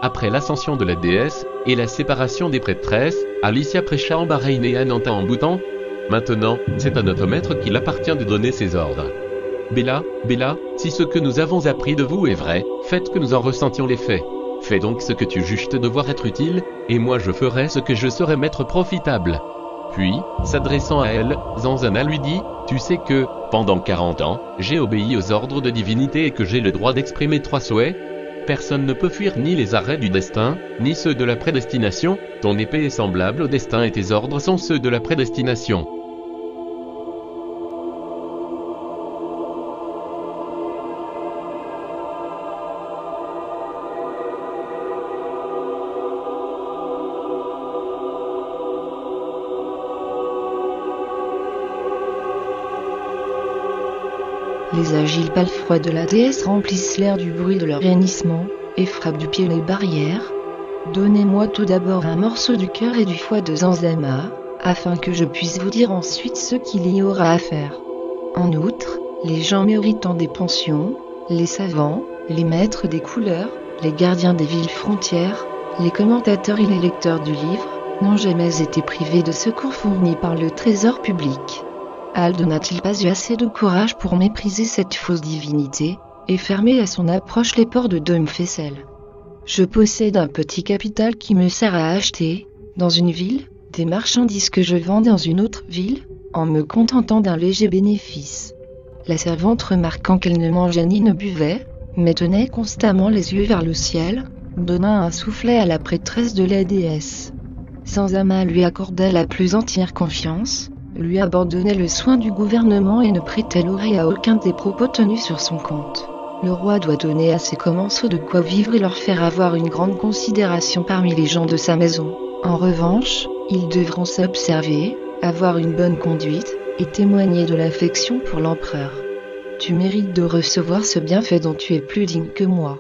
Après l'ascension de la déesse, et la séparation des prêtresses, Alicia prêcha en Bahreïn et Ananta en Bhoutan. Maintenant, c'est à notre maître qu'il appartient de donner ses ordres. Bella, si ce que nous avons appris de vous est vrai, faites que nous en ressentions les faits. Fais donc ce que tu juges te devoir être utile, et moi je ferai ce que je saurai m'être profitable. Puis, s'adressant à elle, Zanzana lui dit, tu sais que, pendant 40 ans, j'ai obéi aux ordres de divinité et que j'ai le droit d'exprimer 3 souhaits. Personne ne peut fuir ni les arrêts du destin, ni ceux de la prédestination, ton épée est semblable au destin et tes ordres sont ceux de la prédestination. Les agiles palefroids de la déesse remplissent l'air du bruit de leur hennissement, et frappent du pied les barrières. Donnez-moi tout d'abord un morceau du cœur et du foie de Zanzama, afin que je puisse vous dire ensuite ce qu'il y aura à faire. En outre, les gens méritant des pensions, les savants, les maîtres des couleurs, les gardiens des villes frontières, les commentateurs et les lecteurs du livre, n'ont jamais été privés de secours fournis par le trésor public. Aldo n'a-t-il pas eu assez de courage pour mépriser cette fausse divinité, et fermer à son approche les ports de Domfessel? Je possède un petit capital qui me sert à acheter, dans une ville, des marchandises que je vends dans une autre ville, en me contentant d'un léger bénéfice. La servante, remarquant qu'elle ne mangeait ni ne buvait, mais tenait constamment les yeux vers le ciel, donna un soufflet à la prêtresse de la déesse. Zanzama lui accorda la plus entière confiance, lui abandonnait le soin du gouvernement et ne prêtait l'oreille à aucun des propos tenus sur son compte. Le roi doit donner à ses commensaux de quoi vivre et leur faire avoir une grande considération parmi les gens de sa maison. En revanche, ils devront s'observer, avoir une bonne conduite, et témoigner de l'affection pour l'empereur. Tu mérites de recevoir ce bienfait dont tu es plus digne que moi.